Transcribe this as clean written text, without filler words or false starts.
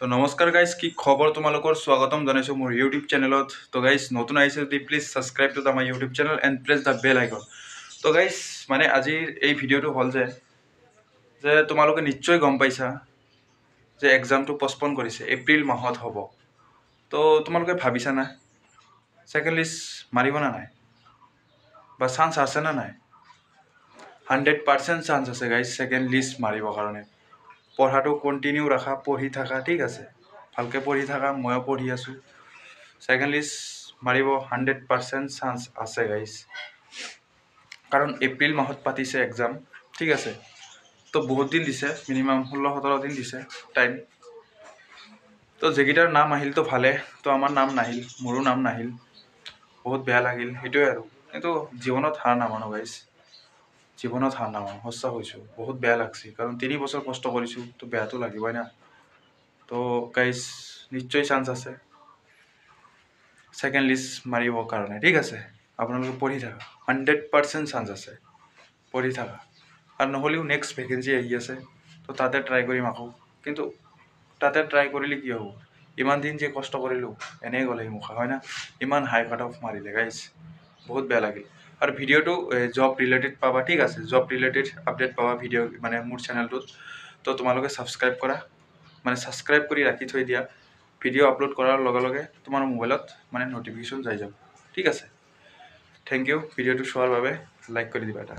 তো নমস্কাৰ গাইজ, কি খবৰ তোমালোকৰ? স্বাগতম জনাইছোঁ মোৰ ইউটিউব চেনেলত। তো গাইজ নতুন আহিছে যদি please subscribe to the my YouTube channel and press the bell icon. তো গাইজ মানে আজিৰ এই ভিডিঅ'টো হ'ল যে তোমালোকে নিশ্চয় গম পাইছা যে এক্সামটো পষ্টপন কৰিছে, এপ্ৰিল মাহত হ'ব। তো তোমালোকে ভাবিছা না ছেকেণ্ড লিষ্ট মাৰিব না নাই, বা চান্স আছে না নাই? 100% চান্স আছে গাইজ ছেকেণ্ড লিষ্ট মাৰিবৰ কাৰণে। পঢ়াটো কণ্টিনিউ ৰাখা, পঢ়ি থাকা, ঠিক আছে? ভালকৈ পঢ়ি থাকা, ময়ো পঢ়ি আছোঁ। ছেকেণ্ড লিষ্ট মাৰিব 100% চান্স আছে গাইজ, কাৰণ এপ্ৰিল মাহত পাতিছে এক্সাম, ঠিক আছে? তো বহুত দিন দিছে, মিনিমাম 16-17 দিন দিছে টাইম। তো যিকেইটাৰ নাম আহিল তো ভালে, তো আমাৰ নাম নাহিল, মোৰো নাম নাহিল, বহুত বেয়া লাগিল, সেইটোৱে আৰু। কিন্তু জীৱনত হাৰ নামানো গাইজ, জীৱনত হাৰ নামানো, সঁচা কৈছোঁ, বহুত বেয়া লাগছে, কাৰণ 3 বছৰ কষ্ট কৰিছোঁ, তো বেয়াটো লাগিবই না। তো গাইজ নিশ্চয় চান্স আছে ছেকেণ্ড লিষ্ট মাৰিবৰ কাৰণে, ঠিক আছে? আপোনালোকে পঢ়ি থাকা, 100% চান্স আছে, পঢ়ি থাকা। আৰু নহ'লেও নেক্সট ভেকেঞ্চি আহি আছে, তো তাতে ট্ৰাই কৰিম আকৌ। কিন্তু তাতে ট্ৰাই কৰিলে কি হ'ব? ইমান দিন যে কষ্ট কৰিলোঁ এনেই গ'লে মুখা, হয় না? ইমান হাই কাট অফ মাৰিলে গাইজ, বহুত বেয়া লাগিল। আৰু ভিডিঅ'টো জব ৰিলেটেড পাবা, ঠিক আছে? জব ৰিলেটেড আপডেট পাবা ভিডিঅ' মানে মোৰ চেনেলটোত। তো তোমালোকে ছাবস্ক্ৰাইব কৰা, মানে ছাবস্ক্ৰাইব কৰি ৰাখি থৈ দিয়া। ভিডিঅ' আপলোড কৰাৰ লগে লগে তোমাৰ মোবাইলত মানে নটিফিকেশ্যন যাই যাব, ঠিক আছে? থেংক ইউ ভিডিঅ'টো চোৱাৰ বাবে। লাইক কৰি দিবা এটা।